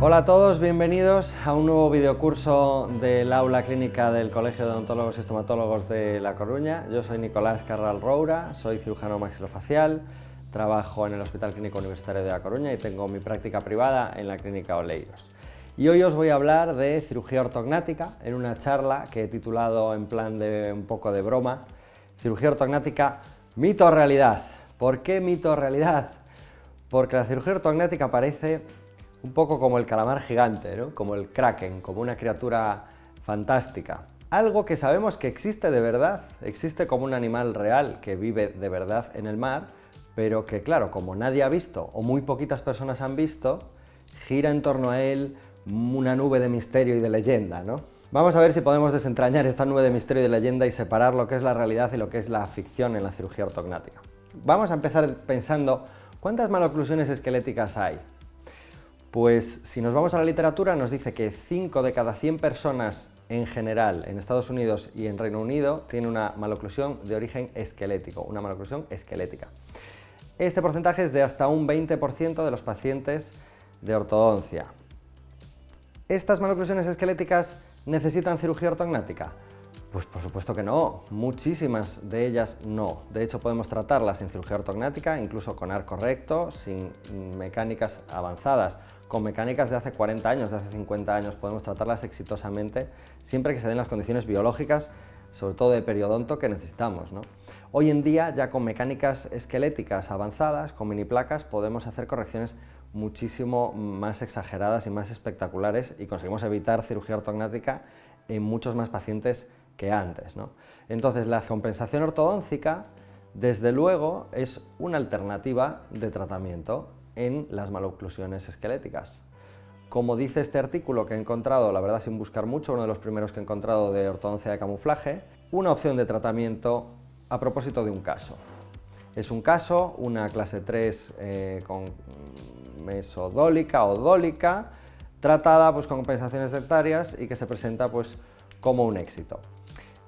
Hola a todos, bienvenidos a un nuevo videocurso del aula clínica del Colegio de Odontólogos y Estomatólogos de La Coruña. Yo soy Nicolás Carral Roura, soy cirujano maxilofacial, trabajo en el Hospital Clínico Universitario de La Coruña y tengo mi práctica privada en la Clínica Oleiros. Y hoy os voy a hablar de cirugía ortognática en una charla que he titulado en plan de un poco de broma, cirugía ortognática, mito o realidad. ¿Por qué mito o realidad? Porque la cirugía ortognática parece un poco como el calamar gigante, ¿no? Como el kraken, como una criatura fantástica. Algo que sabemos que existe de verdad, existe como un animal real que vive de verdad en el mar, pero que claro, como nadie ha visto o muy poquitas personas han visto, gira en torno a él una nube de misterio y de leyenda, ¿no? Vamos a ver si podemos desentrañar esta nube de misterio y de leyenda y separar lo que es la realidad y lo que es la ficción en la cirugía ortognática. Vamos a empezar pensando, ¿cuántas maloclusiones esqueléticas hay? Pues si nos vamos a la literatura nos dice que 5 de cada 100 personas en general en Estados Unidos y en Reino Unido tienen una maloclusión de origen esquelético, una maloclusión esquelética. Este porcentaje es de hasta un 20% de los pacientes de ortodoncia. ¿Estas maloclusiones esqueléticas necesitan cirugía ortognática? Pues por supuesto que no, muchísimas de ellas no. De hecho podemos tratarlas sin cirugía ortognática, incluso con arco recto, sin mecánicas avanzadas. Con mecánicas de hace 40 años, de hace 50 años, podemos tratarlas exitosamente, siempre que se den las condiciones biológicas, sobre todo de periodonto, que necesitamos, ¿no? Hoy en día, ya con mecánicas esqueléticas avanzadas, con mini placas, podemos hacer correcciones muchísimo más exageradas y más espectaculares y conseguimos evitar cirugía ortognática en muchos más pacientes que antes, ¿no? Entonces, la compensación ortodóncica, desde luego, es una alternativa de tratamiento en las maloclusiones esqueléticas. Como dice este artículo que he encontrado, la verdad sin buscar mucho, uno de los primeros que he encontrado de ortodoncia de camuflaje, una opción de tratamiento a propósito de un caso. Es un caso, una clase 3 con mesodólica o dólica, tratada pues, con compensaciones dentarias y que se presenta pues, como un éxito.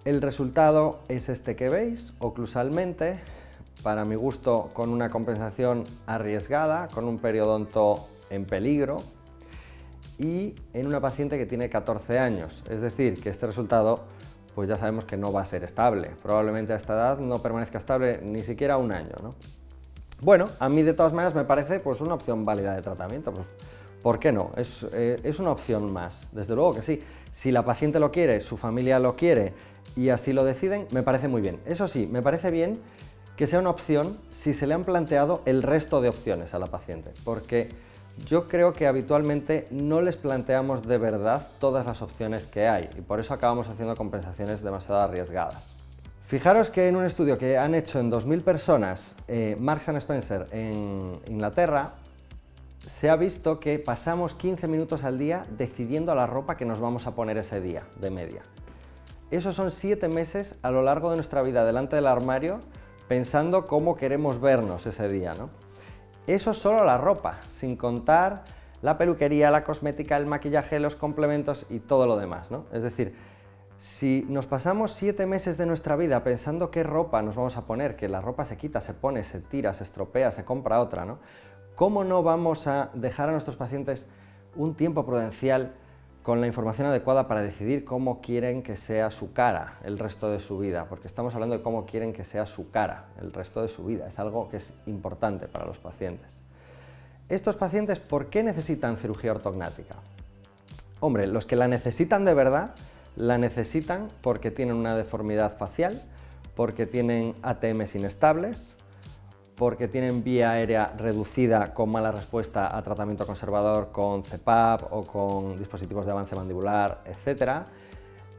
El resultado es este que veis, oclusalmente, para mi gusto con una compensación arriesgada, con un periodonto en peligro y en una paciente que tiene 14 años, es decir, que este resultado pues ya sabemos que no va a ser estable, probablemente a esta edad no permanezca estable ni siquiera un año, ¿no? Bueno, a mí de todas maneras me parece pues, una opción válida de tratamiento, pues, ¿por qué no? Es una opción más, desde luego que sí. Si la paciente lo quiere, su familia lo quiere y así lo deciden, me parece muy bien. Eso sí, me parece bien que sea una opción si se le han planteado el resto de opciones a la paciente, porque yo creo que habitualmente no les planteamos de verdad todas las opciones que hay y por eso acabamos haciendo compensaciones demasiado arriesgadas. Fijaros que en un estudio que han hecho en 2.000 personas, Marks & Spencer en Inglaterra, se ha visto que pasamos 15 minutos al día decidiendo la ropa que nos vamos a poner ese día, de media. Esos son 7 meses a lo largo de nuestra vida delante del armario pensando cómo queremos vernos ese día, ¿no? Eso es solo la ropa, sin contar la peluquería, la cosmética, el maquillaje, los complementos y todo lo demás, ¿no? Es decir, si nos pasamos 7 meses de nuestra vida pensando qué ropa nos vamos a poner, que la ropa se quita, se pone, se tira, se estropea, se compra otra, ¿no? ¿Cómo no vamos a dejar a nuestros pacientes un tiempo prudencial con la información adecuada para decidir cómo quieren que sea su cara el resto de su vida? Porque estamos hablando de cómo quieren que sea su cara el resto de su vida, es algo que es importante para los pacientes. Estos pacientes, ¿por qué necesitan cirugía ortognática? Hombre, los que la necesitan de verdad, la necesitan porque tienen una deformidad facial, porque tienen ATMs inestables, porque tienen vía aérea reducida con mala respuesta a tratamiento conservador con CPAP o con dispositivos de avance mandibular, etc.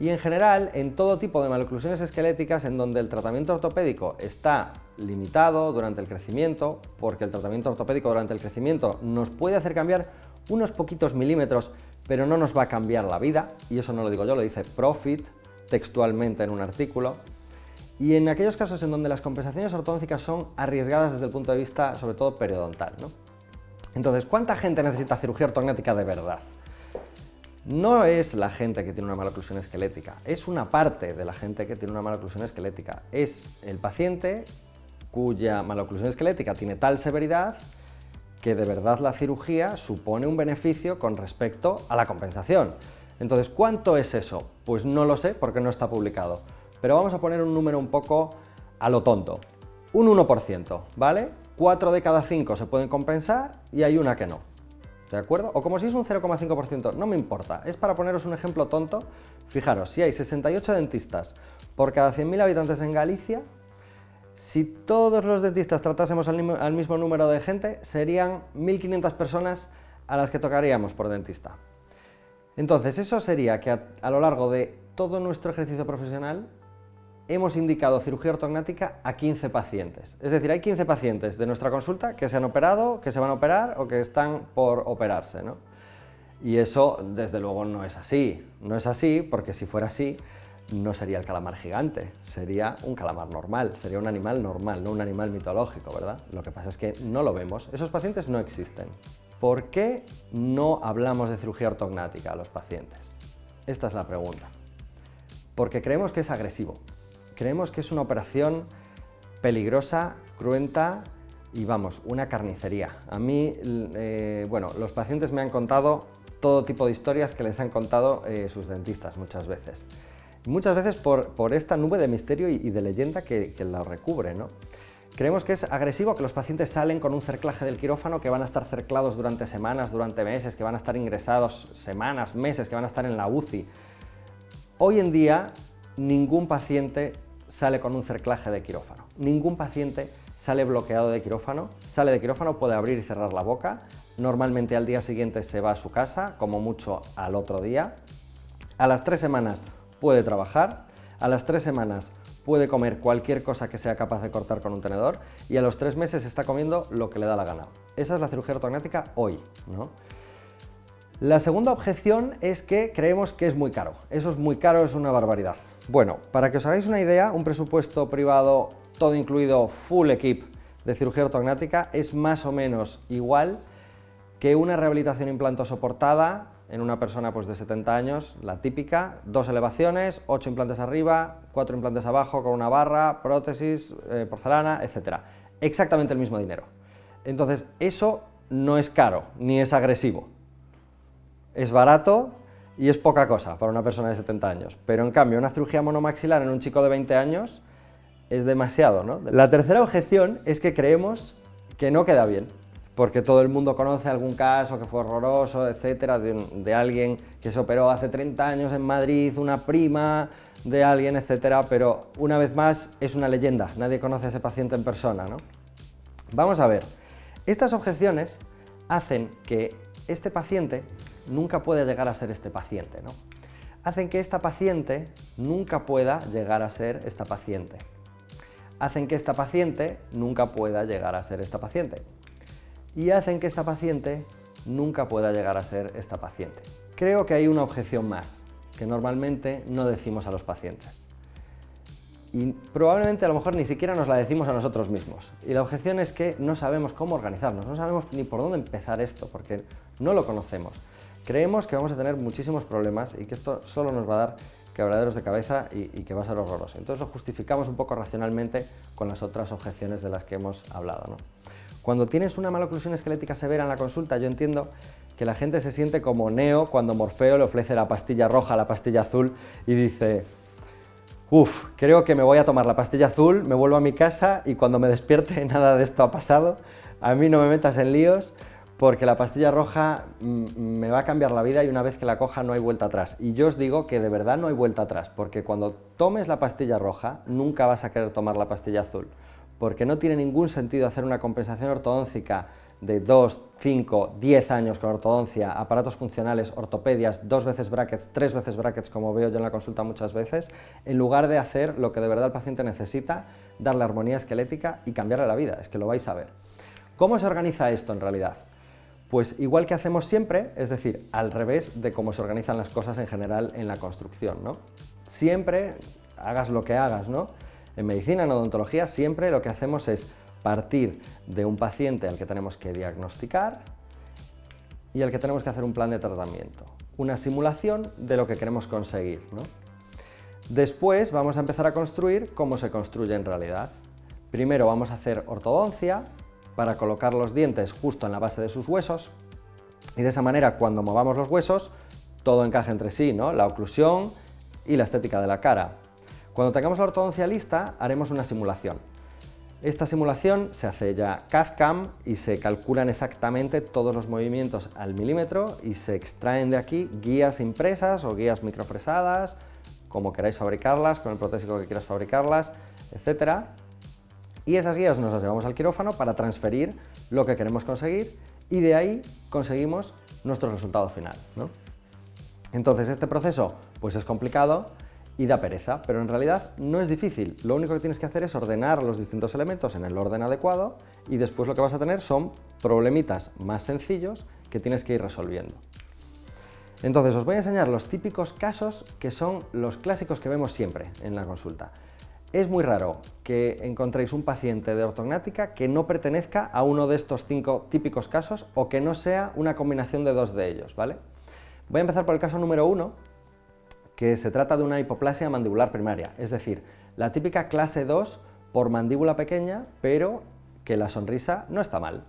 Y en general, en todo tipo de maloclusiones esqueléticas en donde el tratamiento ortopédico está limitado durante el crecimiento, porque el tratamiento ortopédico durante el crecimiento nos puede hacer cambiar unos poquitos milímetros, pero no nos va a cambiar la vida, y eso no lo digo yo, lo dice Profit textualmente en un artículo. Y en aquellos casos en donde las compensaciones ortodónticas son arriesgadas desde el punto de vista, sobre todo, periodontal, ¿no? Entonces, ¿cuánta gente necesita cirugía ortognática de verdad? No es la gente que tiene una maloclusión esquelética, es una parte de la gente que tiene una maloclusión esquelética. Es el paciente cuya maloclusión esquelética tiene tal severidad que de verdad la cirugía supone un beneficio con respecto a la compensación. Entonces, ¿cuánto es eso? Pues no lo sé porque no está publicado, pero vamos a poner un número un poco a lo tonto. Un 1%, ¿vale? 4 de cada 5 se pueden compensar y hay una que no. ¿De acuerdo? O como si es un 0,5%, no me importa. Es para poneros un ejemplo tonto. Fijaros, si hay 68 dentistas por cada 100.000 habitantes en Galicia, si todos los dentistas tratásemos al mismo número de gente, serían 1.500 personas a las que tocaríamos por dentista. Entonces, eso sería que a lo largo de todo nuestro ejercicio profesional hemos indicado cirugía ortognática a 15 pacientes. Es decir, hay 15 pacientes de nuestra consulta que se han operado, que se van a operar o que están por operarse, ¿no? Y eso, desde luego, no es así. No es así porque si fuera así, no sería el calamar gigante, sería un calamar normal, sería un animal normal, no un animal mitológico, ¿verdad? Lo que pasa es que no lo vemos, esos pacientes no existen. ¿Por qué no hablamos de cirugía ortognática a los pacientes? Esta es la pregunta. Porque creemos que es agresivo, creemos que es una operación peligrosa, cruenta y vamos, una carnicería. A mí, bueno, los pacientes me han contado todo tipo de historias que les han contado sus dentistas muchas veces. Muchas veces por esta nube de misterio y de leyenda que la recubre, ¿no? Creemos que es agresivo, que los pacientes salen con un cerclaje del quirófano, que van a estar cerclados durante semanas, durante meses, que van a estar ingresados semanas, meses, que van a estar en la UCI. Hoy en día, ningún paciente sale con un cerclaje de quirófano. Ningún paciente sale bloqueado de quirófano. Sale de quirófano, puede abrir y cerrar la boca. Normalmente al día siguiente se va a su casa, como mucho al otro día. A las 3 semanas puede trabajar, a las 3 semanas puede comer cualquier cosa que sea capaz de cortar con un tenedor y a los 3 meses está comiendo lo que le da la gana. Esa es la cirugía ortognática hoy, ¿no? La segunda objeción es que creemos que es muy caro. Eso es muy caro, es una barbaridad. Bueno, para que os hagáis una idea, un presupuesto privado, todo incluido, full equip de cirugía ortognática es más o menos igual que una rehabilitación implantosoportada en una persona pues, de 70 años, la típica, 2 elevaciones, 8 implantes arriba, 4 implantes abajo con una barra, prótesis, porcelana, etc. Exactamente el mismo dinero. Entonces, eso no es caro, ni es agresivo. Es barato y es poca cosa para una persona de 70 años. Pero en cambio, una cirugía monomaxilar en un chico de 20 años es demasiado, ¿no? La tercera objeción es que creemos que no queda bien, porque todo el mundo conoce algún caso que fue horroroso, etcétera, de alguien que se operó hace 30 años en Madrid, una prima de alguien, etcétera, pero una vez más es una leyenda, nadie conoce a ese paciente en persona, ¿no? Vamos a ver, estas objeciones hacen que este paciente nunca pueda llegar a ser este paciente, ¿no? Hacen que esta paciente nunca pueda llegar a ser esta paciente. Hacen que esta paciente nunca pueda llegar a ser esta paciente. Y hacen que esta paciente nunca pueda llegar a ser esta paciente. Creo que hay una objeción más, que normalmente no decimos a los pacientes. Y probablemente a lo mejor ni siquiera nos la decimos a nosotros mismos. Y la objeción es que no sabemos cómo organizarnos, no sabemos ni por dónde empezar esto, porque no lo conocemos. Creemos que vamos a tener muchísimos problemas y que esto solo nos va a dar quebraderos de cabeza y que va a ser horroroso. Entonces lo justificamos un poco racionalmente con las otras objeciones de las que hemos hablado, ¿no? Cuando tienes una maloclusión esquelética severa en la consulta, yo entiendo que la gente se siente como Neo cuando Morfeo le ofrece la pastilla roja, la pastilla azul y dice: uff, creo que me voy a tomar la pastilla azul, me vuelvo a mi casa y cuando me despierte nada de esto ha pasado, a mí no me metas en líos porque la pastilla roja me va a cambiar la vida y una vez que la coja no hay vuelta atrás. Y yo os digo que de verdad no hay vuelta atrás, porque cuando tomes la pastilla roja nunca vas a querer tomar la pastilla azul, porque no tiene ningún sentido hacer una compensación ortodóncica de 2, 5, 10 años con ortodoncia, aparatos funcionales, ortopedias, 2 veces brackets, 3 veces brackets, como veo yo en la consulta muchas veces, en lugar de hacer lo que de verdad el paciente necesita, darle armonía esquelética y cambiarle la vida, es que lo vais a ver. ¿Cómo se organiza esto en realidad? Pues igual que hacemos siempre, es decir, al revés de cómo se organizan las cosas en general en la construcción, ¿no? Siempre, hagas lo que hagas, ¿no? En medicina, en odontología, siempre lo que hacemos es partir de un paciente al que tenemos que diagnosticar y al que tenemos que hacer un plan de tratamiento, una simulación de lo que queremos conseguir, ¿no? Después vamos a empezar a construir cómo se construye en realidad. Primero vamos a hacer ortodoncia, para colocar los dientes justo en la base de sus huesos, y de esa manera, cuando movamos los huesos, todo encaje entre sí, ¿no? La oclusión y la estética de la cara. Cuando tengamos la ortodoncia lista, haremos una simulación. Esta simulación se hace ya CAD/CAM y se calculan exactamente todos los movimientos al milímetro y se extraen de aquí guías impresas o guías microfresadas, como queráis fabricarlas, con el protésico que quieras fabricarlas, etc. Y esas guías nos las llevamos al quirófano para transferir lo que queremos conseguir y de ahí conseguimos nuestro resultado final, ¿no? Entonces este proceso pues es complicado y da pereza, pero en realidad no es difícil. Lo único que tienes que hacer es ordenar los distintos elementos en el orden adecuado y después lo que vas a tener son problemitas más sencillos que tienes que ir resolviendo. Entonces os voy a enseñar los típicos casos que son los clásicos que vemos siempre en la consulta. Es muy raro que encontréis un paciente de ortognática que no pertenezca a uno de estos 5 típicos casos o que no sea una combinación de 2 de ellos, ¿vale? Voy a empezar por el caso número 1, que se trata de una hipoplasia mandibular primaria, es decir, la típica clase 2 por mandíbula pequeña, pero que la sonrisa no está mal.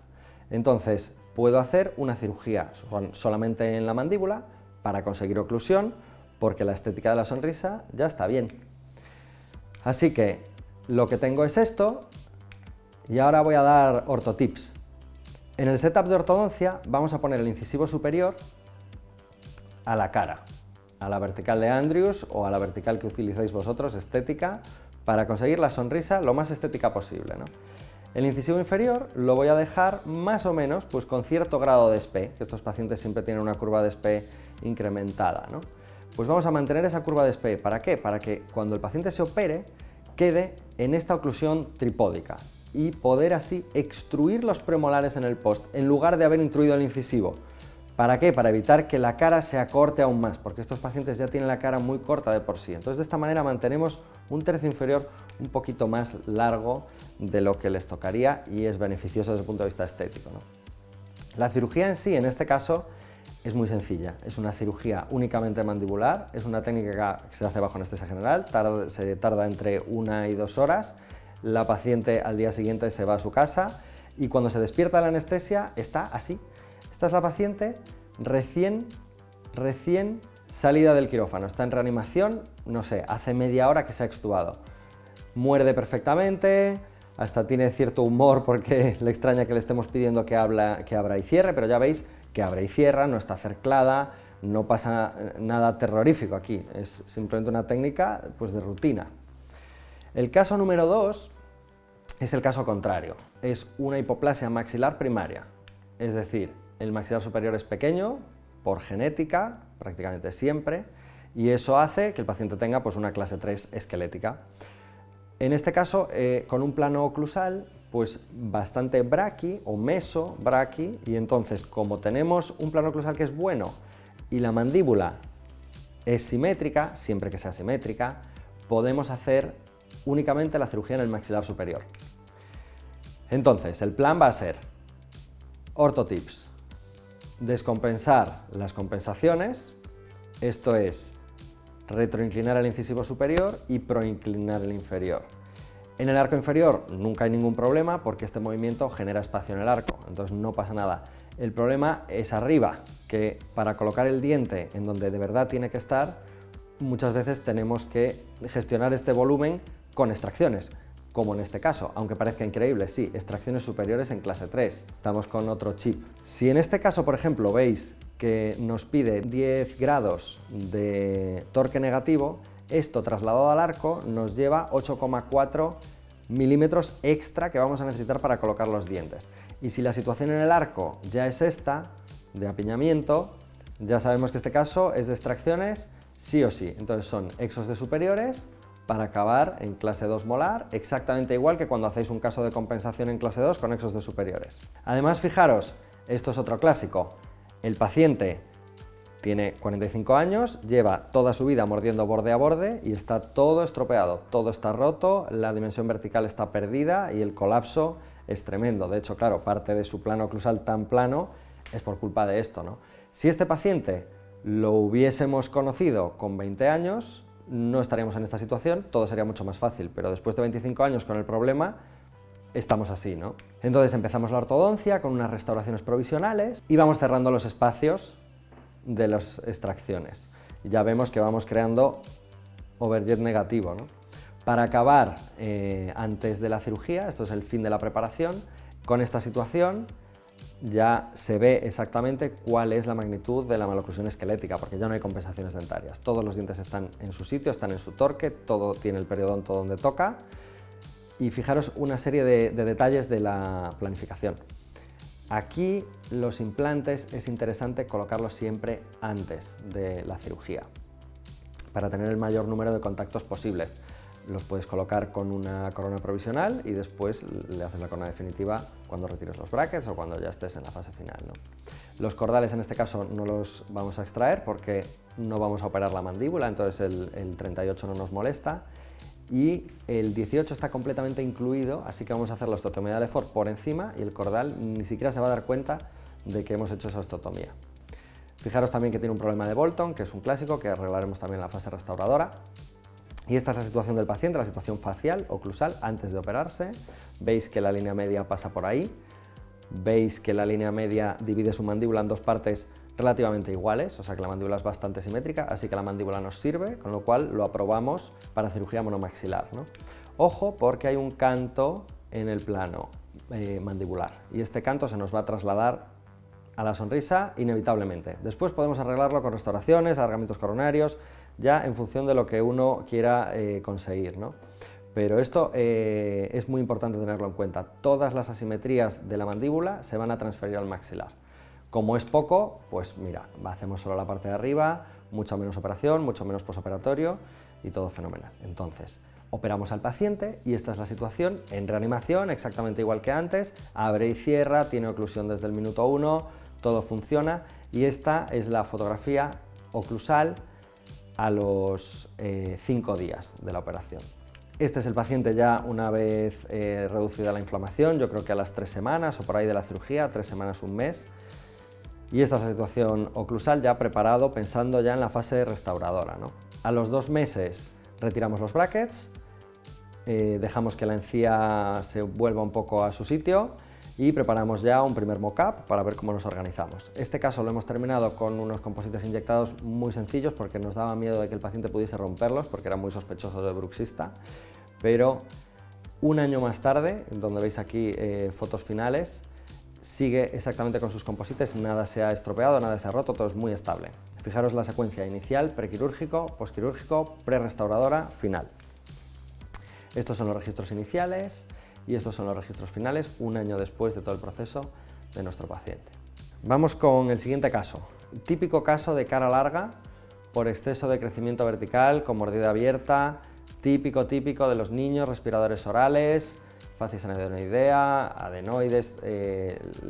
Entonces, puedo hacer una cirugía solamente en la mandíbula para conseguir oclusión, porque la estética de la sonrisa ya está bien. Así que lo que tengo es esto, y ahora voy a dar ortotips. En el setup de ortodoncia vamos a poner el incisivo superior a la cara, a la vertical de Andrews o a la vertical que utilicéis vosotros, estética, para conseguir la sonrisa lo más estética posible, ¿no? El incisivo inferior lo voy a dejar más o menos pues con cierto grado de SPE, que estos pacientes siempre tienen una curva de SPE incrementada, ¿no? Pues vamos a mantener esa curva de SPE. ¿Para qué? Para que cuando el paciente se opere quede en esta oclusión tripódica y poder así extruir los premolares en el post en lugar de haber intruido el incisivo. ¿Para qué? Para evitar que la cara se acorte aún más, porque estos pacientes ya tienen la cara muy corta de por sí. Entonces de esta manera mantenemos un tercio inferior un poquito más largo de lo que les tocaría y es beneficioso desde el punto de vista estético, ¿no? La cirugía en sí, en este caso, es muy sencilla. Es una cirugía únicamente mandibular, es una técnica que se hace bajo anestesia general, se tarda entre 1 y 2 horas. La paciente al día siguiente se va a su casa y cuando se despierta de la anestesia está así. Esta es la paciente recién salida del quirófano, está en reanimación, no sé, hace media hora que se ha extubado. Muerde perfectamente, hasta tiene cierto humor porque le extraña que le estemos pidiendo que abra y cierre, pero ya veis que abre y cierra, no está cerclada, no pasa nada terrorífico aquí, es simplemente una técnica pues, de rutina. El caso número 2 es el caso contrario, es una hipoplasia maxilar primaria, es decir, el maxilar superior es pequeño, por genética, prácticamente siempre, y eso hace que el paciente tenga pues, una clase 3 esquelética. En este caso, con un plano oclusal, pues bastante braqui o meso braqui, y entonces como tenemos un plano oclusal que es bueno y la mandíbula es simétrica, siempre que sea simétrica, podemos hacer únicamente la cirugía en el maxilar superior. Entonces, el plan va a ser ortotips, descompensar las compensaciones, esto es retroinclinar el incisivo superior y proinclinar el inferior. En el arco inferior nunca hay ningún problema porque este movimiento genera espacio en el arco, entonces no pasa nada. El problema es arriba, que para colocar el diente en donde de verdad tiene que estar, muchas veces tenemos que gestionar este volumen con extracciones, como en este caso, aunque parezca increíble, sí, extracciones superiores en clase 3, estamos con otro chip. Si en este caso, por ejemplo, veis que nos pide 10 grados de torque negativo, esto trasladado al arco nos lleva 8,4 milímetros extra que vamos a necesitar para colocar los dientes. Y si la situación en el arco ya es esta, de apiñamiento, ya sabemos que este caso es de extracciones sí o sí. Entonces son exos de superiores para acabar en clase 2 molar, exactamente igual que cuando hacéis un caso de compensación en clase 2 con exos de superiores. Además, fijaros, esto es otro clásico. El paciente tiene 45 años, lleva toda su vida mordiendo borde a borde y está todo estropeado, todo está roto, la dimensión vertical está perdida y el colapso es tremendo. De hecho, claro, parte de su plano oclusal tan plano es por culpa de esto, ¿no? Si este paciente lo hubiésemos conocido con 20 años, no estaríamos en esta situación, todo sería mucho más fácil, pero después de 25 años con el problema, estamos así, ¿no? Entonces empezamos la ortodoncia con unas restauraciones provisionales y vamos cerrando los espacios de las extracciones. Ya vemos que vamos creando overjet negativo, ¿no? Para acabar antes de la cirugía, esto es el fin de la preparación, con esta situación ya se ve exactamente cuál es la magnitud de la maloclusión esquelética, porque ya no hay compensaciones dentarias. Todos los dientes están en su sitio, están en su torque, todo tiene el periodonto donde toca. Y fijaros una serie de detalles de la planificación. Aquí los implantes es interesante colocarlos siempre antes de la cirugía, para tener el mayor número de contactos posibles. Los puedes colocar con una corona provisional y después le haces la corona definitiva cuando retires los brackets o cuando ya estés en la fase final, ¿no? Los cordales en este caso no los vamos a extraer porque no vamos a operar la mandíbula, entonces el 38 no nos molesta y el 18 está completamente incluido, así que vamos a hacer la osteotomía de Lefort por encima y el cordal ni siquiera se va a dar cuenta de que hemos hecho esa osteotomía. Fijaros también que tiene un problema de Bolton, que es un clásico que arreglaremos también en la fase restauradora. Y esta es la situación del paciente, la situación facial, oclusal, antes de operarse. Veis que la línea media pasa por ahí. Veis que la línea media divide su mandíbula en dos partes relativamente iguales, o sea que la mandíbula es bastante simétrica, así que la mandíbula nos sirve, con lo cual lo aprobamos para cirugía monomaxilar, ¿no? Ojo, porque hay un canto en el plano mandibular y este canto se nos va a trasladar a la sonrisa inevitablemente. Después podemos arreglarlo con restauraciones, alargamientos coronarios, ya en función de lo que uno quiera conseguir, ¿no? Pero esto es muy importante tenerlo en cuenta. Todas las asimetrías de la mandíbula se van a transferir al maxilar. Como es poco, pues mira, hacemos solo la parte de arriba, mucha menos operación, mucho menos posoperatorio y todo fenomenal. Entonces, operamos al paciente y esta es la situación en reanimación, exactamente igual que antes, abre y cierra, tiene oclusión desde el minuto 1, todo funciona y esta es la fotografía oclusal a los 5 días de la operación. Este es el paciente ya una vez reducida la inflamación, yo creo que a las 3 semanas o por ahí de la cirugía, 3 semanas, un mes. Y esta es la situación oclusal ya preparado pensando ya en la fase restauradora, ¿no? A los 2 meses retiramos los brackets, dejamos que la encía se vuelva un poco a su sitio y preparamos ya un primer mock-up para ver cómo nos organizamos. Este caso lo hemos terminado con unos composites inyectados muy sencillos porque nos daba miedo de que el paciente pudiese romperlos porque era muy sospechoso de bruxista, pero un año más tarde, donde veis aquí fotos finales, sigue exactamente con sus composites, nada se ha estropeado, nada se ha roto, todo es muy estable. Fijaros la secuencia inicial, prequirúrgico, posquirúrgico, prerestauradora, final. Estos son los registros iniciales y estos son los registros finales, un año después de todo el proceso de nuestro paciente. Vamos con el siguiente caso, típico caso de cara larga por exceso de crecimiento vertical con mordida abierta, típico de los niños, respiradores orales, facies anadenoidea, adenoides,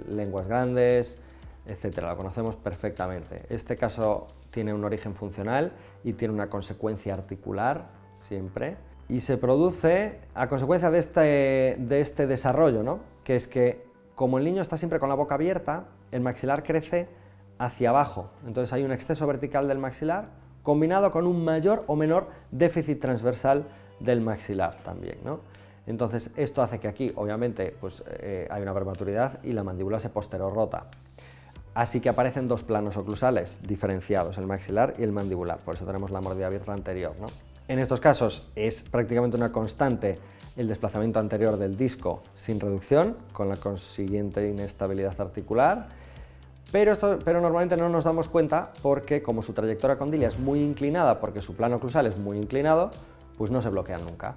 lenguas grandes, etcétera. Lo conocemos perfectamente. Este caso tiene un origen funcional y tiene una consecuencia articular siempre. Y se produce a consecuencia de este desarrollo, ¿no? Que es que como el niño está siempre con la boca abierta, el maxilar crece hacia abajo. Entonces hay un exceso vertical del maxilar combinado con un mayor o menor déficit transversal del maxilar también, ¿no? Entonces esto hace que aquí, obviamente, pues, hay una prematuridad y la mandíbula se posterorrota. Así que aparecen dos planos oclusales diferenciados, el maxilar y el mandibular, por eso tenemos la mordida abierta anterior, ¿no? En estos casos es prácticamente una constante el desplazamiento anterior del disco sin reducción, con la consiguiente inestabilidad articular, pero normalmente no nos damos cuenta porque como su trayectoria condilia es muy inclinada, porque su plano oclusal es muy inclinado, pues no se bloquean nunca.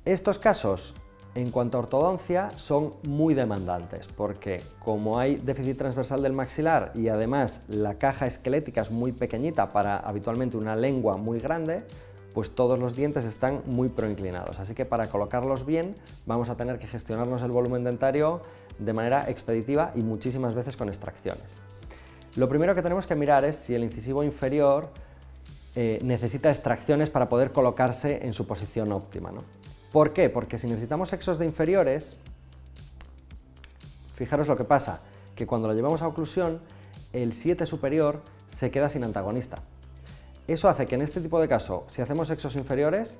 Estos casos, en cuanto a ortodoncia, son muy demandantes porque como hay déficit transversal del maxilar y además la caja esquelética es muy pequeñita para habitualmente una lengua muy grande, pues todos los dientes están muy proinclinados. Así que para colocarlos bien vamos a tener que gestionarnos el volumen dentario de manera expeditiva y muchísimas veces con extracciones. Lo primero que tenemos que mirar es si el incisivo inferior necesita extracciones para poder colocarse en su posición óptima, ¿no? ¿Por qué? Porque si necesitamos exos de inferiores, fijaros lo que pasa, que cuando lo llevamos a oclusión, el 7 superior se queda sin antagonista. Eso hace que en este tipo de caso, si hacemos exos inferiores,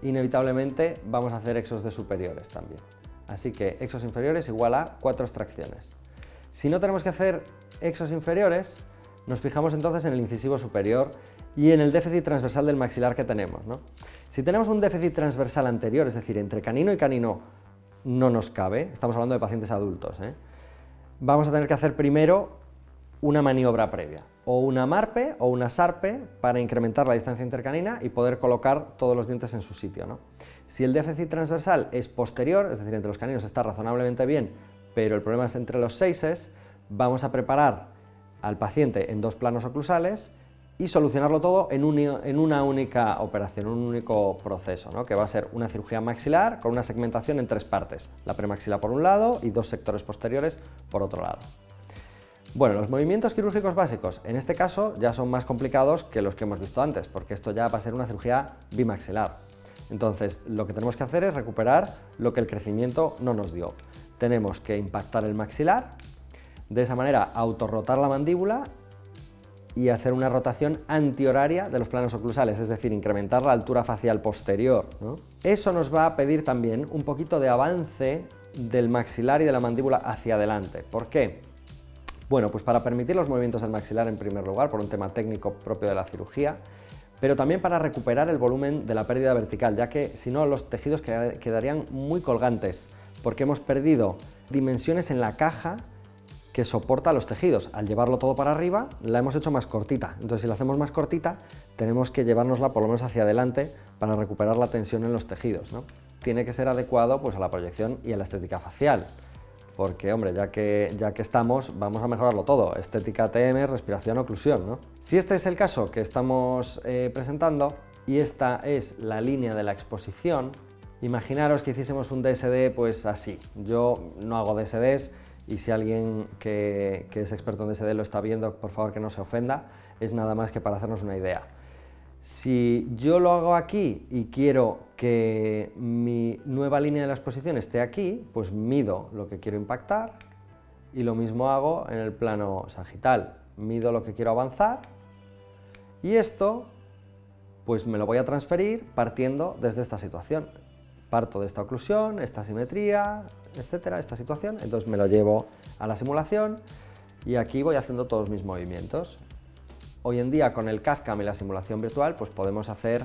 inevitablemente vamos a hacer exos de superiores también. Así que exos inferiores igual a 4 extracciones. Si no tenemos que hacer exos inferiores, nos fijamos entonces en el incisivo superior y en el déficit transversal del maxilar que tenemos, ¿no? Si tenemos un déficit transversal anterior, es decir, entre canino y canino no nos cabe, estamos hablando de pacientes adultos, vamos a tener que hacer primero una maniobra previa, o una MARPE o una SARPE para incrementar la distancia intercanina y poder colocar todos los dientes en su sitio, ¿no? Si el déficit transversal es posterior, es decir, entre los caninos está razonablemente bien, pero el problema es entre los seises, vamos a preparar al paciente en 2 planos oclusales y solucionarlo todo en una única operación, un único proceso, ¿no? Que va a ser una cirugía maxilar con una segmentación en 3 partes, la premaxila por un lado y 2 sectores posteriores por otro lado. Bueno, los movimientos quirúrgicos básicos en este caso ya son más complicados que los que hemos visto antes, porque esto ya va a ser una cirugía bimaxilar. Entonces, lo que tenemos que hacer es recuperar lo que el crecimiento no nos dio. Tenemos que impactar el maxilar, de esa manera autorrotar la mandíbula y hacer una rotación antihoraria de los planos oclusales, es decir, incrementar la altura facial posterior, ¿no? Eso nos va a pedir también un poquito de avance del maxilar y de la mandíbula hacia adelante. ¿Por qué? Bueno, pues para permitir los movimientos del maxilar en primer lugar, por un tema técnico propio de la cirugía, pero también para recuperar el volumen de la pérdida vertical, ya que si no los tejidos quedarían muy colgantes, porque hemos perdido dimensiones en la caja que soporta los tejidos. Al llevarlo todo para arriba, la hemos hecho más cortita. Entonces, si la hacemos más cortita, tenemos que llevárnosla por lo menos hacia adelante para recuperar la tensión en los tejidos, ¿no? Tiene que ser adecuado pues, a la proyección y a la estética facial, porque, hombre, ya que estamos, vamos a mejorarlo todo. Estética TM, respiración, oclusión, ¿no? Si este es el caso que estamos presentando, y esta es la línea de la exposición, imaginaros que hiciésemos un DSD pues así. Yo no hago DSDs, y si alguien que es experto en DSD lo está viendo, por favor que no se ofenda, es nada más que para hacernos una idea. Si yo lo hago aquí y quiero que mi nueva línea de la exposición esté aquí, pues mido lo que quiero impactar y lo mismo hago en el plano sagital. Mido lo que quiero avanzar y esto pues me lo voy a transferir partiendo desde esta situación. Parto de esta oclusión, esta simetría, etcétera, esta situación, entonces me lo llevo a la simulación y aquí voy haciendo todos mis movimientos. Hoy en día con el CAD/CAM y la simulación virtual pues podemos hacer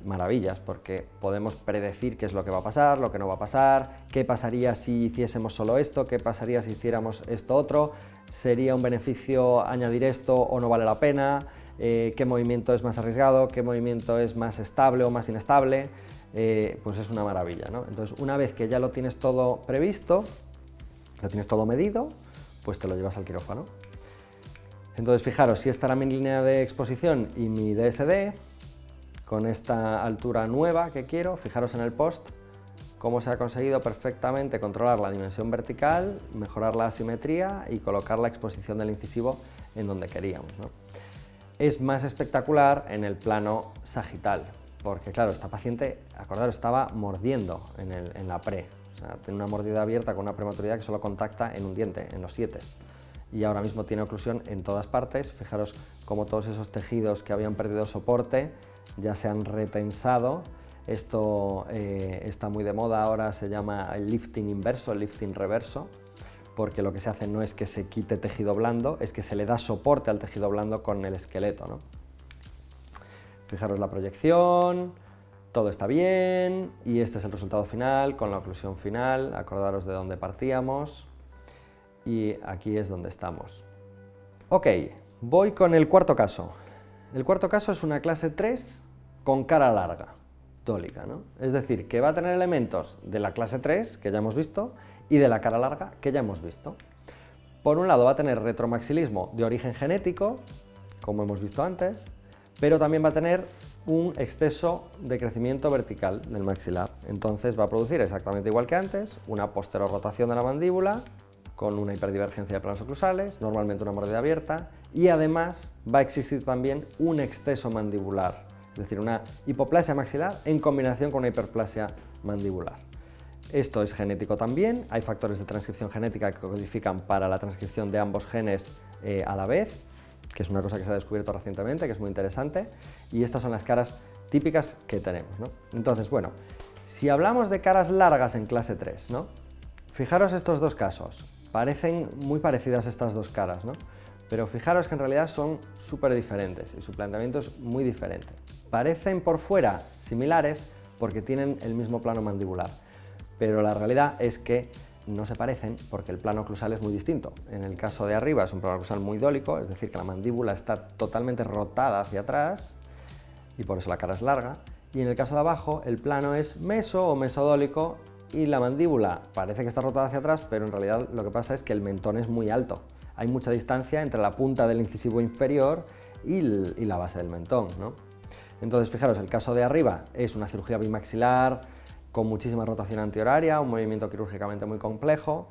maravillas porque podemos predecir qué es lo que va a pasar, lo que no va a pasar, qué pasaría si hiciésemos solo esto, qué pasaría si hiciéramos esto otro, sería un beneficio añadir esto o no vale la pena, qué movimiento es más arriesgado, qué movimiento es más estable o más inestable. Pues es una maravilla, ¿no? Entonces, una vez que ya lo tienes todo previsto, lo tienes todo medido, pues te lo llevas al quirófano. Entonces, fijaros, si esta era mi línea de exposición y mi DSD, con esta altura nueva que quiero, fijaros en el post, cómo se ha conseguido perfectamente controlar la dimensión vertical, mejorar la asimetría y colocar la exposición del incisivo en donde queríamos, ¿no? Es más espectacular en el plano sagital. Porque claro, esta paciente, acordaros, estaba mordiendo en la pre, o sea, tiene una mordida abierta con una prematuridad que solo contacta en un diente, en los 7. Y ahora mismo tiene oclusión en todas partes. Fijaros cómo todos esos tejidos que habían perdido soporte ya se han retensado. Esto está muy de moda ahora, se llama el lifting inverso, el lifting reverso, porque lo que se hace no es que se quite tejido blando, es que se le da soporte al tejido blando con el esqueleto, ¿no? Fijaros la proyección, todo está bien y este es el resultado final con la oclusión final, acordaros de dónde partíamos y aquí es donde estamos. Ok, voy con el cuarto caso. El cuarto caso es una clase 3 con cara larga, dólica, ¿no? Es decir, que va a tener elementos de la clase 3 que ya hemos visto y de la cara larga que ya hemos visto. Por un lado va a tener retromaxilismo de origen genético, como hemos visto antes, pero también va a tener un exceso de crecimiento vertical del maxilar. Entonces va a producir exactamente igual que antes, una posterorrotación de la mandíbula con una hiperdivergencia de planos oclusales, normalmente una mordida abierta, y además va a existir también un exceso mandibular, es decir, una hipoplasia maxilar en combinación con una hiperplasia mandibular. Esto es genético también, hay factores de transcripción genética que codifican para la transcripción de ambos genes a la vez, que es una cosa que se ha descubierto recientemente, que es muy interesante, y estas son las caras típicas que tenemos, ¿no? Entonces, bueno, si hablamos de caras largas en clase 3, ¿no? Fijaros estos dos casos, parecen muy parecidas estas dos caras, ¿no? Pero fijaros que en realidad son súper diferentes y su planteamiento es muy diferente. Parecen por fuera similares porque tienen el mismo plano mandibular, pero la realidad es que no se parecen porque el plano oclusal es muy distinto. En el caso de arriba es un plano oclusal muy dólico, es decir, que la mandíbula está totalmente rotada hacia atrás y por eso la cara es larga, y en el caso de abajo el plano es meso o mesodólico y la mandíbula parece que está rotada hacia atrás, pero en realidad lo que pasa es que el mentón es muy alto. Hay mucha distancia entre la punta del incisivo inferior y la base del mentón, ¿no? Entonces, fijaros, el caso de arriba es una cirugía bimaxilar con muchísima rotación antihoraria, un movimiento quirúrgicamente muy complejo.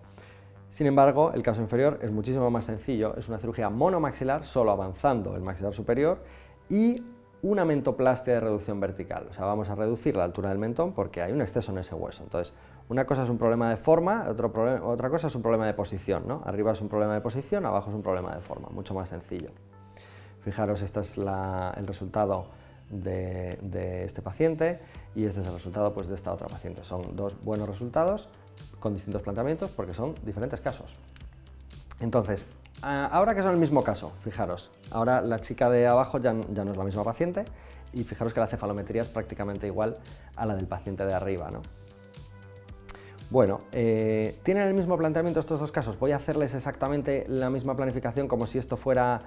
Sin embargo, el caso inferior es muchísimo más sencillo, es una cirugía monomaxilar, solo avanzando el maxilar superior, y una mentoplastia de reducción vertical. O sea, vamos a reducir la altura del mentón porque hay un exceso en ese hueso. Entonces, una cosa es un problema de forma, otra cosa es un problema de posición, ¿no? Arriba es un problema de posición, abajo es un problema de forma, mucho más sencillo. Fijaros, este es el resultado de este paciente y este es el resultado, pues, de esta otra paciente. Son dos buenos resultados con distintos planteamientos porque son diferentes casos. Entonces, ahora que son el mismo caso, fijaros, ahora la chica de abajo ya no es la misma paciente y fijaros que la cefalometría es prácticamente igual a la del paciente de arriba, ¿no? Bueno, ¿tienen el mismo planteamiento estos dos casos? ¿Voy a hacerles exactamente la misma planificación como si esto fuera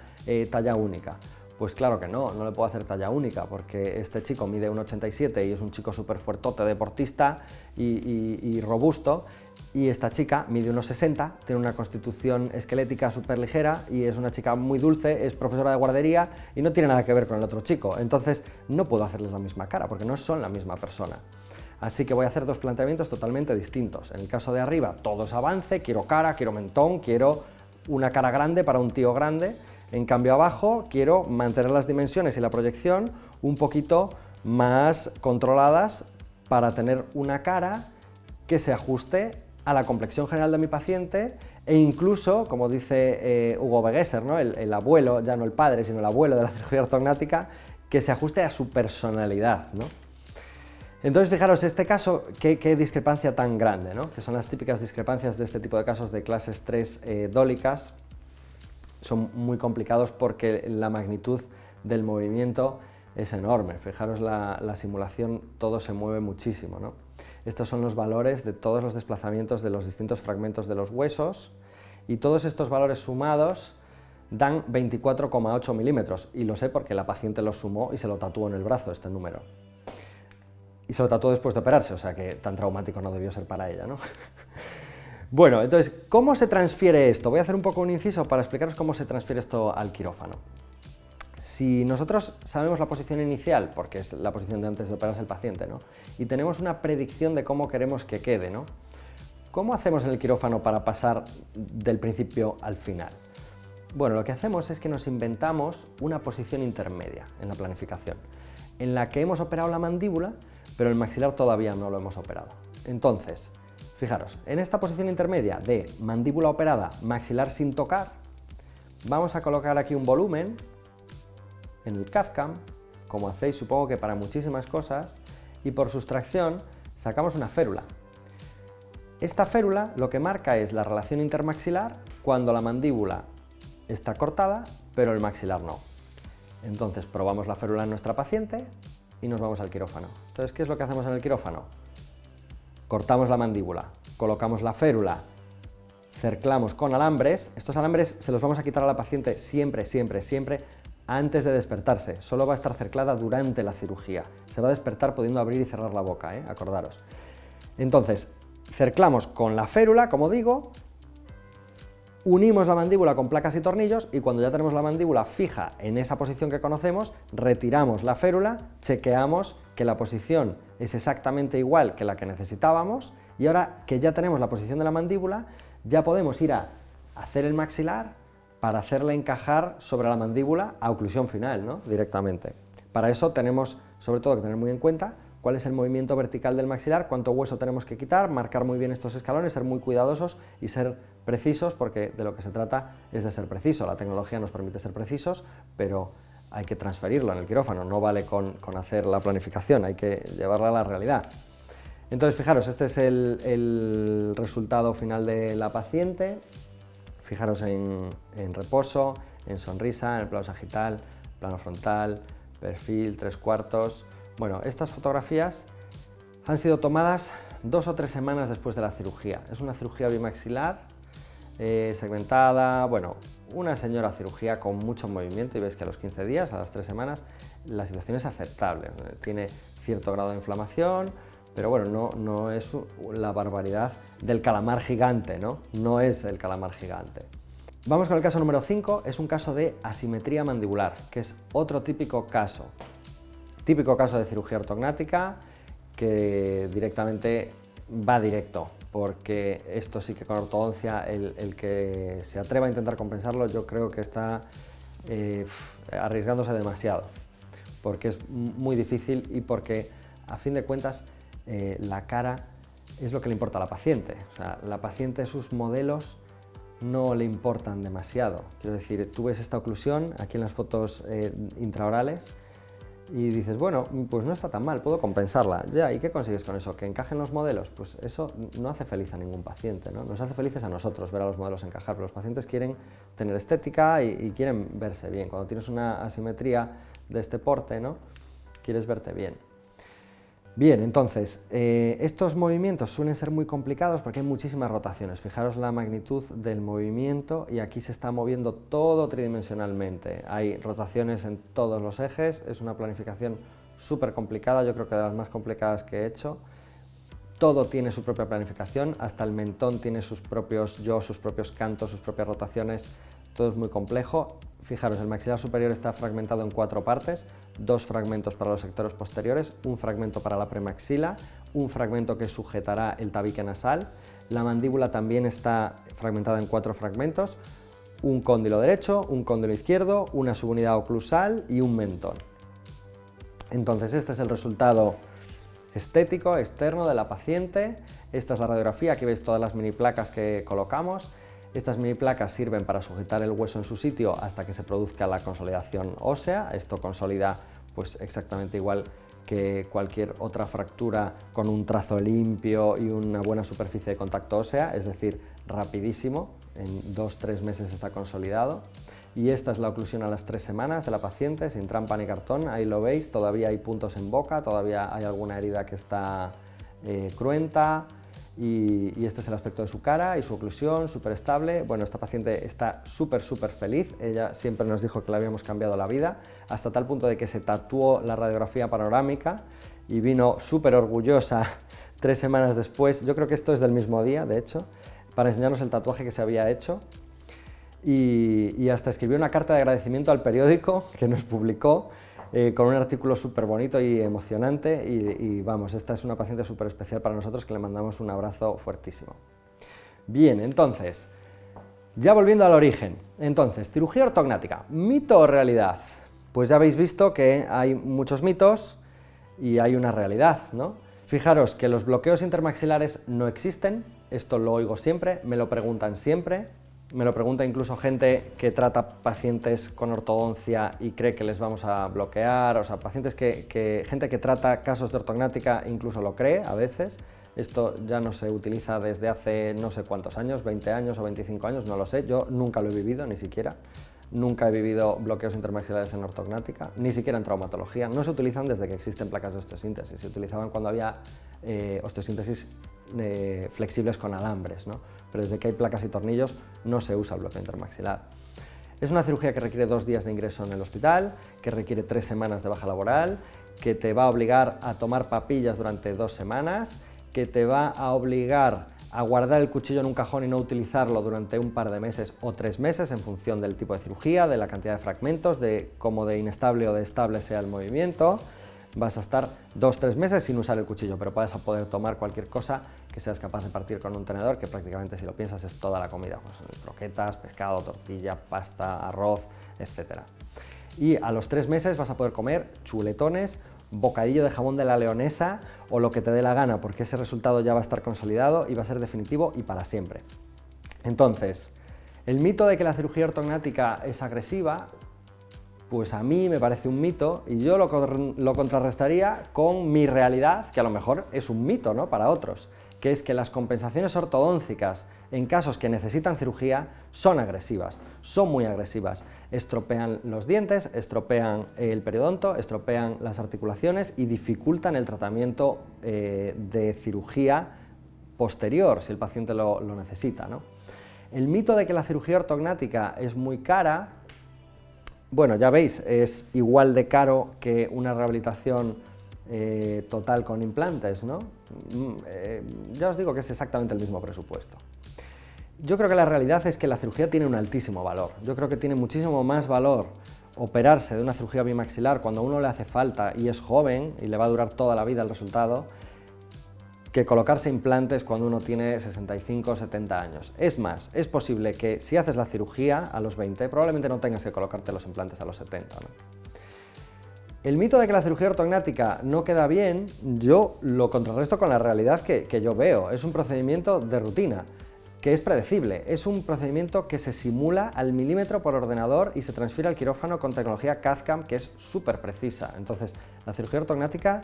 talla única? Pues claro que no le puedo hacer talla única porque este chico mide 1,87 y es un chico súper fuertote, deportista y robusto, y esta chica mide 1,60, tiene una constitución esquelética súper ligera y es una chica muy dulce, es profesora de guardería y no tiene nada que ver con el otro chico. Entonces no puedo hacerles la misma cara porque no son la misma persona. Así que voy a hacer dos planteamientos totalmente distintos. En el caso de arriba, todo es avance, quiero cara, quiero mentón, quiero una cara grande para un tío grande. En cambio abajo, quiero mantener las dimensiones y la proyección un poquito más controladas para tener una cara que se ajuste a la complexión general de mi paciente e incluso, como dice Hugo Begesser, ¿no? el abuelo, ya no el padre, sino el abuelo de la cirugía ortognática, que se ajuste a su personalidad, ¿no? Entonces, fijaros, este caso, qué discrepancia tan grande, ¿no? Que son las típicas discrepancias de este tipo de casos de clases 3 dólicas. Son muy complicados porque la magnitud del movimiento es enorme. Fijaros la simulación, todo se mueve muchísimo, ¿no? Estos son los valores de todos los desplazamientos de los distintos fragmentos de los huesos y todos estos valores sumados dan 24,8 milímetros y lo sé porque la paciente lo sumó y se lo tatuó en el brazo este número. Y se lo tatuó después de operarse, o sea que tan traumático no debió ser para ella, ¿no? Bueno, entonces, ¿cómo se transfiere esto? Voy a hacer un poco un inciso para explicaros cómo se transfiere esto al quirófano. Si nosotros sabemos la posición inicial, porque es la posición de antes de operarse el paciente, ¿no? Y tenemos una predicción de cómo queremos que quede, ¿no? ¿Cómo hacemos en el quirófano para pasar del principio al final? Bueno, lo que hacemos es que nos inventamos una posición intermedia en la planificación, en la que hemos operado la mandíbula, pero el maxilar todavía no lo hemos operado. Entonces, fijaros, en esta posición intermedia de mandíbula operada, maxilar sin tocar, vamos a colocar aquí un volumen en el CAD/CAM, como hacéis supongo que para muchísimas cosas, y por sustracción sacamos una férula. Esta férula lo que marca es la relación intermaxilar cuando la mandíbula está cortada, pero el maxilar no. Entonces probamos la férula en nuestra paciente y nos vamos al quirófano. Entonces, ¿qué es lo que hacemos en el quirófano? Cortamos la mandíbula, colocamos la férula, cerclamos con alambres. Estos alambres se los vamos a quitar a la paciente siempre, siempre, siempre antes de despertarse. Solo va a estar cerclada durante la cirugía. Se va a despertar pudiendo abrir y cerrar la boca, acordaros. Entonces, cerclamos con la férula, como digo, unimos la mandíbula con placas y tornillos y cuando ya tenemos la mandíbula fija en esa posición que conocemos, retiramos la férula, chequeamos que la posición es exactamente igual que la que necesitábamos y ahora que ya tenemos la posición de la mandíbula, ya podemos ir a hacer el maxilar para hacerle encajar sobre la mandíbula a oclusión final, ¿no? Directamente. Para eso tenemos sobre todo que tener muy en cuenta cuál es el movimiento vertical del maxilar, cuánto hueso tenemos que quitar, marcar muy bien estos escalones, ser muy cuidadosos y ser precisos, porque de lo que se trata es de ser preciso. La tecnología nos permite ser precisos, pero hay que transferirlo en el quirófano, no vale con hacer la planificación, hay que llevarla a la realidad. Entonces, fijaros, este es el resultado final de la paciente. Fijaros en reposo, en sonrisa, en el plano sagital, plano frontal, perfil, 3/4. Bueno, estas fotografías han sido tomadas 2 o 3 semanas después de la cirugía. Es una cirugía bimaxilar, segmentada, bueno, una señora cirugía con mucho movimiento, y veis que a los 15 días, a las 3 semanas, la situación es aceptable. Tiene cierto grado de inflamación, pero bueno, no es la barbaridad del calamar gigante, ¿no? No es el calamar gigante. Vamos con el caso número 5, es un caso de asimetría mandibular, que es otro típico caso de cirugía ortognática que directamente va directo, porque esto sí que con ortodoncia el que se atreva a intentar compensarlo, yo creo que está arriesgándose demasiado, porque es muy difícil y porque a fin de cuentas la cara es lo que le importa a la paciente. O sea, la paciente, sus modelos no le importan demasiado. Quiero decir, tú ves esta oclusión aquí en las fotos intraorales y dices, bueno, pues no está tan mal, puedo compensarla. Ya, ¿y qué consigues con eso? ¿Que encajen los modelos? Pues eso no hace feliz a ningún paciente, ¿no? Nos hace felices a nosotros ver a los modelos encajar, pero los pacientes quieren tener estética y quieren verse bien. Cuando tienes una asimetría de este porte, ¿no? Quieres verte bien. Bien, entonces, estos movimientos suelen ser muy complicados porque hay muchísimas rotaciones. Fijaros la magnitud del movimiento y aquí se está moviendo todo tridimensionalmente. Hay rotaciones en todos los ejes, es una planificación súper complicada, yo creo que de las más complicadas que he hecho. Todo tiene su propia planificación, hasta el mentón tiene sus propios sus propios cantos, sus propias rotaciones, todo es muy complejo. Fijaros, el maxilar superior está fragmentado en 4 partes, 2 fragmentos para los sectores posteriores, un fragmento para la premaxila, un fragmento que sujetará el tabique nasal. La mandíbula también está fragmentada en 4 fragmentos, un cóndilo derecho, un cóndilo izquierdo, una subunidad oclusal y un mentón. Entonces, este es el resultado estético externo de la paciente. Esta es la radiografía, aquí veis todas las mini placas que colocamos. Estas mini placas sirven para sujetar el hueso en su sitio hasta que se produzca la consolidación ósea. Esto consolida pues exactamente igual que cualquier otra fractura con un trazo limpio y una buena superficie de contacto ósea, es decir, rapidísimo, en 2-3 meses está consolidado. Y esta es la oclusión a las 3 semanas de la paciente, sin trampa ni cartón, ahí lo veis, todavía hay puntos en boca, todavía hay alguna herida que está cruenta. Y este es el aspecto de su cara y su oclusión, súper estable. Bueno, esta paciente está súper feliz, ella siempre nos dijo que le habíamos cambiado la vida, hasta tal punto de que se tatuó la radiografía panorámica y vino súper orgullosa 3 semanas después, yo creo que esto es del mismo día, de hecho, para enseñarnos el tatuaje que se había hecho. Y hasta escribió una carta de agradecimiento al periódico que nos publicó, con un artículo súper bonito y emocionante y vamos, esta es una paciente súper especial para nosotros que le mandamos un abrazo fuertísimo. Bien, entonces, ya volviendo al origen, entonces, cirugía ortognática, ¿mito o realidad? Pues ya habéis visto que hay muchos mitos y hay una realidad, ¿no? Fijaros que los bloqueos intermaxilares no existen, esto lo oigo siempre, me lo preguntan siempre. Me lo pregunta incluso gente que trata pacientes con ortodoncia y cree que les vamos a bloquear, o sea, pacientes gente que trata casos de ortognática incluso lo cree a veces. Esto ya no se utiliza desde hace no sé cuántos años, 20 años o 25 años, no lo sé, yo nunca lo he vivido, ni siquiera. Nunca he vivido bloqueos intermaxilares en ortognática, ni siquiera en traumatología. No se utilizan desde que existen placas de osteosíntesis, se utilizaban cuando había osteosíntesis flexibles con alambres, ¿no? Pero desde que hay placas y tornillos no se usa el bloqueo intermaxilar. Es una cirugía que requiere 2 días de ingreso en el hospital, que requiere 3 semanas de baja laboral, que te va a obligar a tomar papillas durante 2 semanas, que te va a obligar a guardar el cuchillo en un cajón y no utilizarlo durante un par de meses o 3 meses en función del tipo de cirugía, de la cantidad de fragmentos, de cómo de inestable o de estable sea el movimiento. Vas a estar 2-3 meses sin usar el cuchillo, pero vas a poder tomar cualquier cosa que seas capaz de partir con un tenedor, que prácticamente, si lo piensas, es toda la comida, pues croquetas, pescado, tortilla, pasta, arroz, etc. Y a los 3 meses vas a poder comer chuletones, bocadillo de jamón de la leonesa o lo que te dé la gana, porque ese resultado ya va a estar consolidado y va a ser definitivo y para siempre. Entonces, el mito de que la cirugía ortognática es agresiva, pues a mí me parece un mito y yo lo contrarrestaría con mi realidad, que a lo mejor es un mito, ¿no?, para otros, que es que las compensaciones ortodóncicas en casos que necesitan cirugía son agresivas, son muy agresivas. Estropean los dientes, estropean el periodonto, estropean las articulaciones y dificultan el tratamiento de cirugía posterior, si el paciente lo necesita, ¿no? El mito de que la cirugía ortognática es muy cara, bueno, ya veis, es igual de caro que una rehabilitación total con implantes, ¿no? Ya os digo que es exactamente el mismo presupuesto. Yo creo que la realidad es que la cirugía tiene un altísimo valor. Yo creo que tiene muchísimo más valor operarse de una cirugía bimaxilar cuando a uno le hace falta y es joven y le va a durar toda la vida el resultado, que colocarse implantes cuando uno tiene 65 o 70 años. Es más, es posible que si haces la cirugía a los 20, probablemente no tengas que colocarte los implantes a los 70, ¿no? El mito de que la cirugía ortognática no queda bien, yo lo contrarresto con la realidad que yo veo. Es un procedimiento de rutina, que es predecible. Es un procedimiento que se simula al milímetro por ordenador y se transfiere al quirófano con tecnología CAD/CAM, que es súper precisa. Entonces, la cirugía ortognática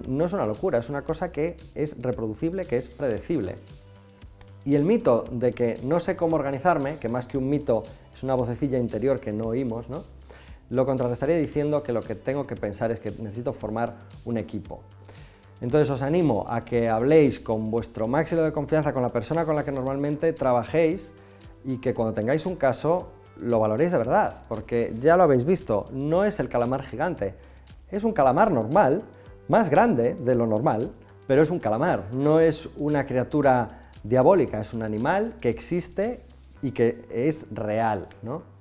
no es una locura, es una cosa que es reproducible, que es predecible. Y el mito de que no sé cómo organizarme, que más que un mito es una vocecilla interior que no oímos, ¿no?, lo contrarrestaría diciendo que lo que tengo que pensar es que necesito formar un equipo. Entonces os animo a que habléis con vuestro máximo de confianza, con la persona con la que normalmente trabajéis, y que cuando tengáis un caso lo valoréis de verdad, porque ya lo habéis visto, no es el calamar gigante, es un calamar normal, más grande de lo normal, pero es un calamar, no es una criatura diabólica, es un animal que existe y que es real, ¿no?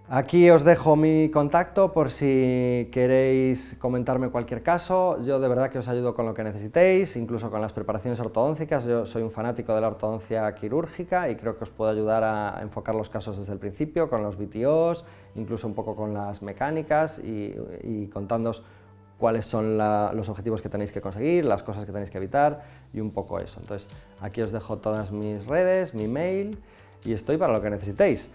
Aquí os dejo mi contacto por si queréis comentarme cualquier caso. Yo de verdad que os ayudo con lo que necesitéis, incluso con las preparaciones ortodóncicas. Yo soy un fanático de la ortodoncia quirúrgica y creo que os puedo ayudar a enfocar los casos desde el principio, con los VTOs, incluso un poco con las mecánicas y contándoos cuáles son los objetivos que tenéis que conseguir, las cosas que tenéis que evitar y un poco eso. Entonces, aquí os dejo todas mis redes, mi mail y estoy para lo que necesitéis.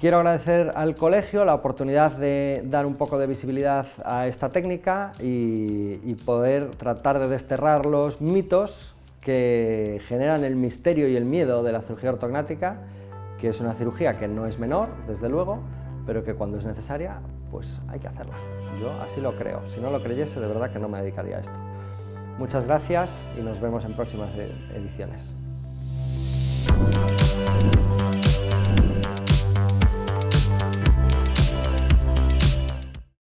Quiero agradecer al colegio la oportunidad de dar un poco de visibilidad a esta técnica y poder tratar de desterrar los mitos que generan el misterio y el miedo de la cirugía ortognática, que es una cirugía que no es menor, desde luego, pero que cuando es necesaria, pues hay que hacerla. Yo así lo creo. Si no lo creyese, de verdad que no me dedicaría a esto. Muchas gracias y nos vemos en próximas ediciones.